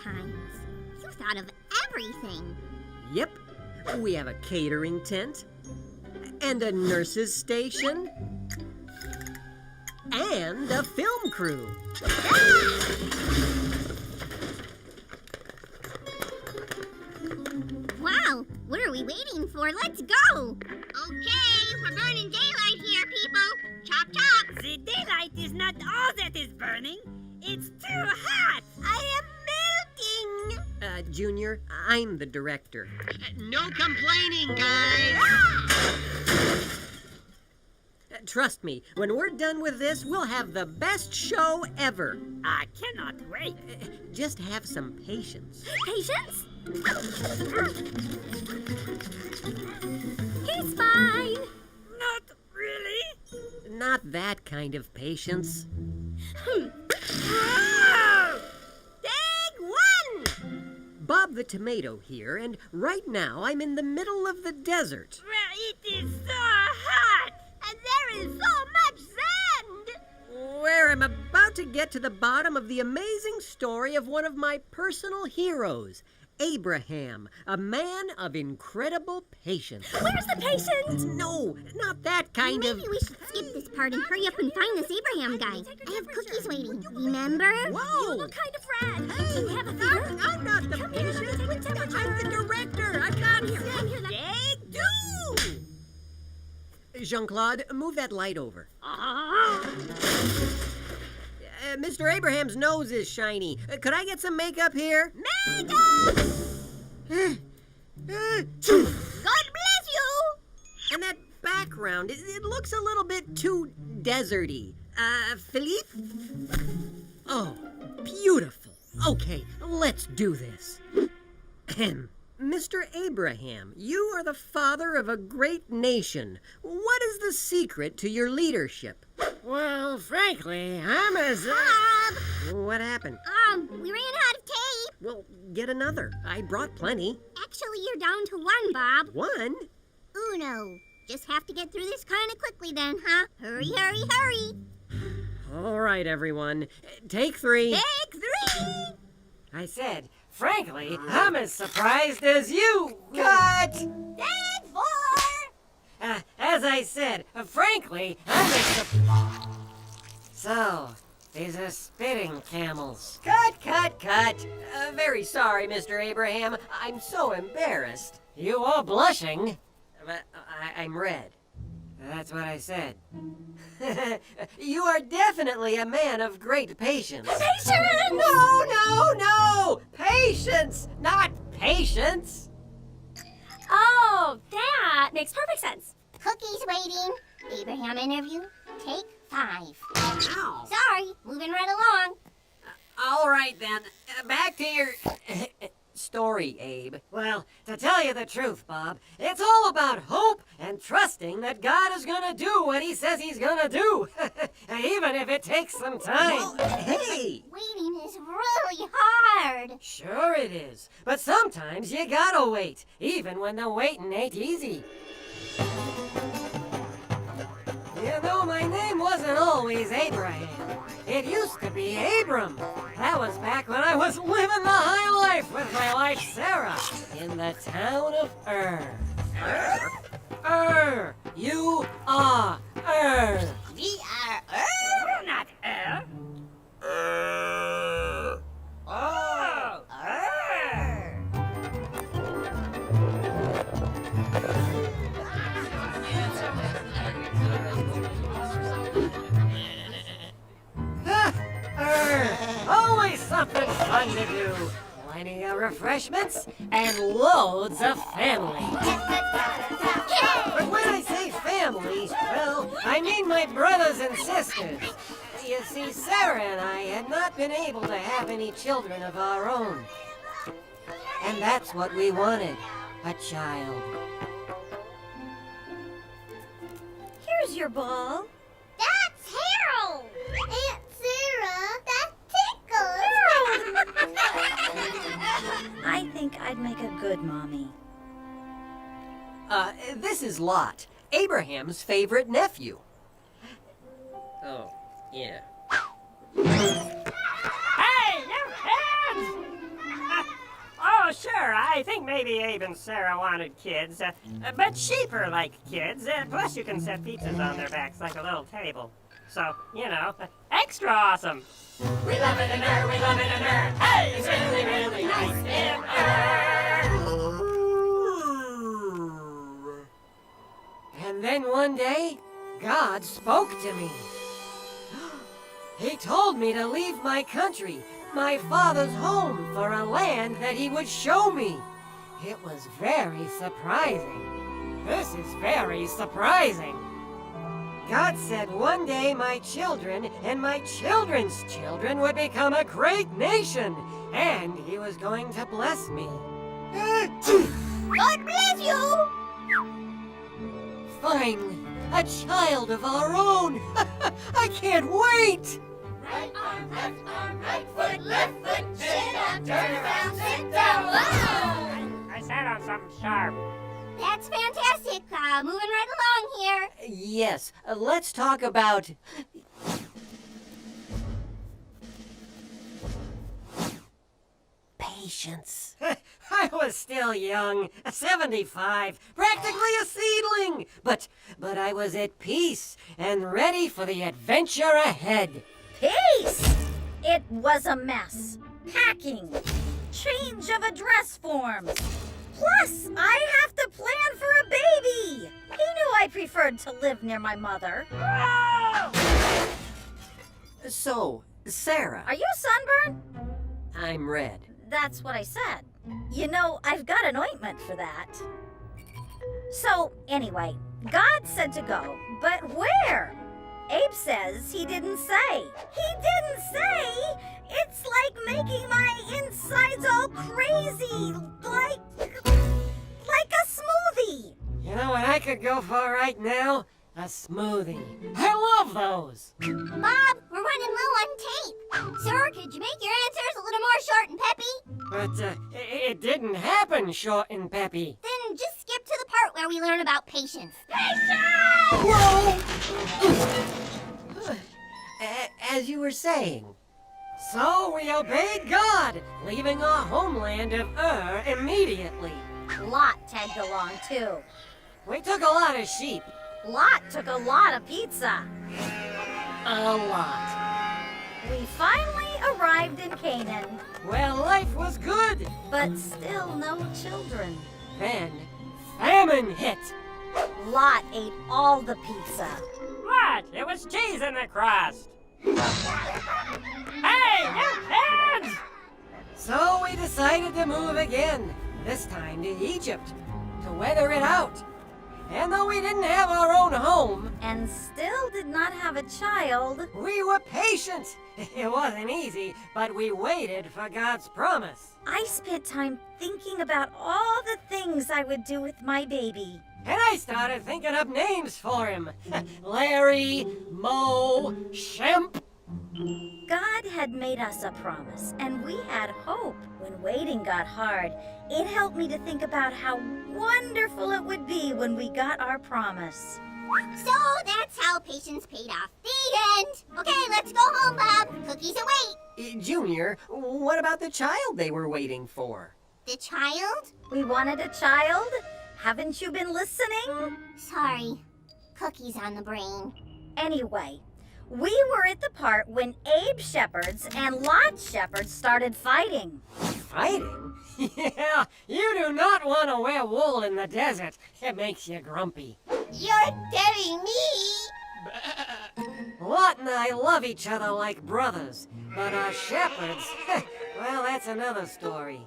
times. You thought of everything. Yep. We have a catering tent, and a nurse's station, and a film crew. Wow, what are we waiting for? Let's go! Okay, we're burning daylight here, people. Chop, chop. The daylight is not all that is burning. It's too hot. I am melting. Junior, I'm the director. No complaining, guys. Trust me, when we're done with this, we'll have the best show ever. I cannot wait. Just have some patience. Patience? He's fine. Not really. Not that kind of patience. Big one! Bob the Tomato here, and right now I'm in the middle of the desert. Well, it is so hot. And there is so much sand! Where I'm about to get to the bottom of the amazing story of one of my personal heroes, Abraham, a man of incredible patience. Where's the patience? No, not that kind of... Maybe we should skip this part and hurry up and find this Abraham guy. I have cookies waiting, remember? Whoa! You look kind of red. Hey, Do you have a fever? I'm not the patient. I'm the director. I'm not here. Take two. Jean-Claude, move that light over. Mr. Abraham's nose is shiny. Could I get some makeup here? Makeup! God bless you! And that background, it looks a little bit too deserty. Philippe? Oh, beautiful. Okay, let's do this. Mr. Abraham, you are the father of a great nation. What is the secret to your leadership? Well, frankly, I'm as... Bob! What happened? We ran out of tape. Well, get another. I brought plenty. Actually, you're down to one, Bob. One? Uno. Just have to get through this kind of quickly then, huh? Hurry, hurry, hurry. All right, everyone. Take three. Take three! I said, frankly, I'm as surprised as you. Cut! Take four! As I said, frankly, I'm as So, these are spitting camels. Cut! Very sorry, Mr. Abraham. I'm so embarrassed. You are blushing. I'm red. That's what I said. You are definitely a man of great patience. Patience! No! Patience, not patience. Oh, that makes perfect sense. Cookies waiting. Abraham interview. Take 5. Ow. Sorry, moving right along. All right, then. Back to your story, Abe. Well, to tell you the truth, Bob, it's all about hope and trusting that God is gonna do what he says he's gonna do. Even if it takes some time. Well, hey! Waiting is really hard. Sure it is. But sometimes you gotta wait, even when the waiting ain't easy. You know, my name wasn't always Abraham. It used to be Abram. That was back when I was living the high life with my wife Sarah in the town of U-R. We are You're not air. Oh! Always something fun to do. Plenty of refreshments and loads of family. But when I say family, well, I mean my brothers and sisters. You see, Sarah and I had not been able to have any children of our own. And that's what we wanted, a child. Here's your ball. That's Harold. Aunt Sarah, that tickles. I think I'd make a good mommy. This is Lot, Abraham's favorite nephew. Oh, yeah. Hey, you kids! maybe Abe and Sarah wanted kids, but sheep are like kids. Plus, you can set pizzas on their backs like a little table. So, you know, extra awesome. We love it in her, we love it in her. Hey, it's really, really nice in her. And then one day, God spoke to me. He told me to leave my country, my father's home, for a land that he would show me. It was very surprising. This is very surprising. God said one day my children and my children's children would become a great nation, and he was going to bless me. God bless you! Finally, a child of our own. I can't wait! Right foot, left foot, chin up, turn around, sit down. Wow! I sat on something sharp. That's fantastic. Moving right along here. Yes, let's talk about... patience. I was still young, 75, practically a seedling. But I was at peace and ready for the adventure ahead. Peace! It was a mess. Packing. Change of address forms. Plus, I have to plan for a baby. He knew I preferred to live near my mother. So, Sarah, Are you sunburned? I'm red. That's what I said. You know, I've got an ointment for that. So, anyway, God said to go, but where? Abe says he didn't say. He didn't say! It's like making my insides all crazy, like a smoothie. You know what I could go for right now? A smoothie. I love those. Bob, we're running low on tape. Sir, could you make your answers a little more short and peppy? But it didn't happen short and peppy. Then just skip to the part where we learn about patience. As you were saying. So we obeyed God, leaving our homeland of immediately. Lot tagged along too. We took a lot of sheep. Lot took a lot of pizza. A lot. We finally arrived in Canaan, Well, life was good. but still no children. Then, famine hit. Lot ate all the pizza. What? It was cheese in the crust. Hey, you kids! So we decided to move again, this time to Egypt, to weather it out. And though we didn't have our own home, And still did not have a child. we were patient. It wasn't easy, but we waited for God's promise. I spent time thinking about all the things I would do with my baby. And I started thinking up names for him. Larry, Mo, Shemp. God had made us a promise, and we had hope. When waiting got hard, it helped me to think about how wonderful it would be when we got our promise. So that's how patience paid off. The end. Okay, let's go home, Bob. Cookies await. Junior, what about the child they were waiting for? The child? We wanted a child? Haven't you been listening? Sorry. Cookies on the brain. Anyway, we were at the part when Abe shepherds and Lot shepherds started fighting. Fighting? Yeah, you do not want to wear wool in the desert. It makes you grumpy. You're telling me? Lot and I love each other like brothers, but our shepherds, well, that's another story.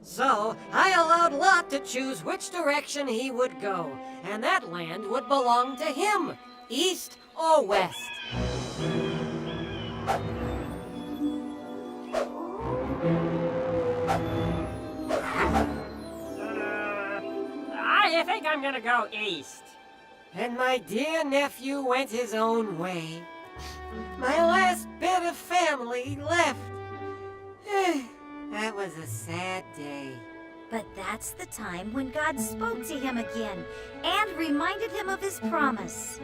So, I allowed Lot to choose which direction he would go, and that land would belong to him, east or west. I think I'm gonna go east. And my dear nephew went his own way. My last bit of family left. That was a sad day. But that's the time when God spoke to him again and reminded him of his promise.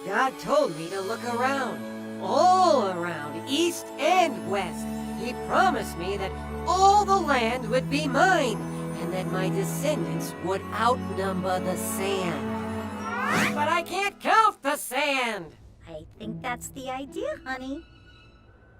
God told me to look around, all around, east and west. He promised me that all the land would be mine, and that my descendants would outnumber the sand. But I can't count the sand. I think that's the idea, honey.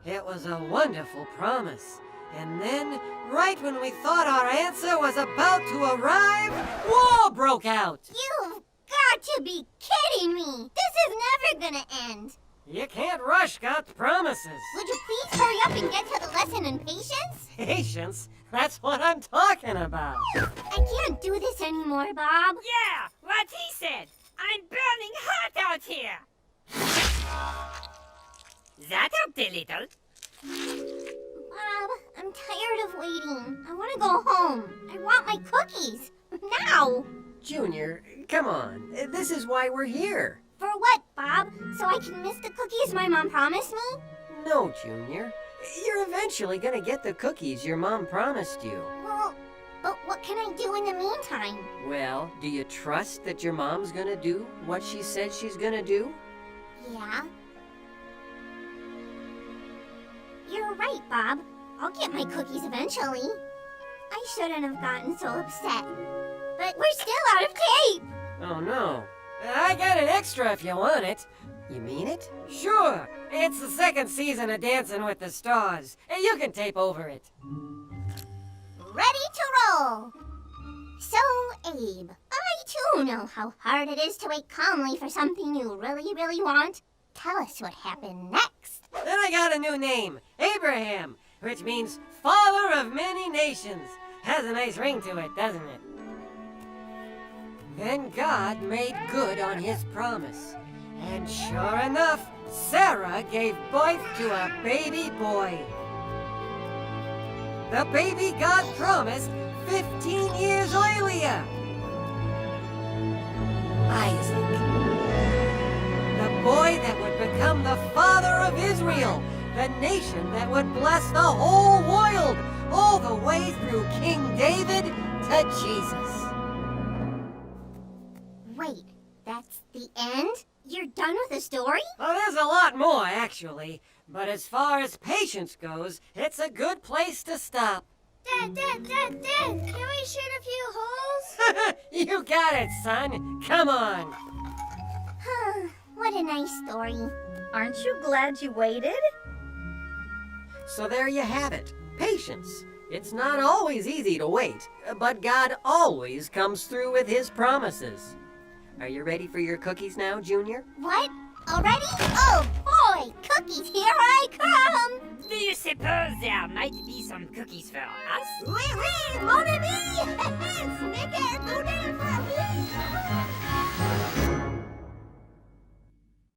It was a wonderful promise. And then, right when we thought our answer was about to arrive, war broke out. You've got to be kidding me! This is never gonna end! You can't rush God's promises. Would you please hurry up and get to the lesson in patience? Patience? That's what I'm talking about. I can't do this anymore, Bob. Yeah, what he said. I'm burning hot out here. That helped a little. Bob, I'm tired of waiting. I want to go home. I want my cookies. Now! Junior, come on. This is why we're here. For what, Bob? So I can miss the cookies my mom promised me? No, Junior. You're eventually gonna get the cookies your mom promised you. Well, but what can I do in the meantime? Well, do you trust that your mom's gonna do what she said she's gonna do? Yeah. You're right, Bob. I'll get my cookies eventually. I shouldn't have gotten so upset. But we're still out of tape! Oh no. I got an extra if you want it. You mean it? Sure. It's the second season of Dancing with the Stars. You can tape over it. Ready to roll! So, Abe, I too know how hard it is to wait calmly for something you really, really want. Tell us what happened next. Then I got a new name, Abraham, which means father of many nations. Has a nice ring to it, doesn't it? Then God made good on his promise. And sure enough, Sarah gave birth to a baby boy. The baby God promised 15 years earlier. Isaac. The boy that would become the father of Israel, the nation that would bless the whole world, all the way through King David to Jesus. Wait, that's the end? You're done with the story? Well, there's a lot more, actually. But as far as patience goes, it's a good place to stop. Dad, can we shoot a few holes? You got it, son. Come on. What a nice story. Aren't you glad you waited? So there you have it. Patience. It's not always easy to wait, but God always comes through with his promises. Are you ready for your cookies now, Junior? What? Already? Oh boy! Cookies, here I come! Do you suppose there might be some cookies for us? Oui, mon ami!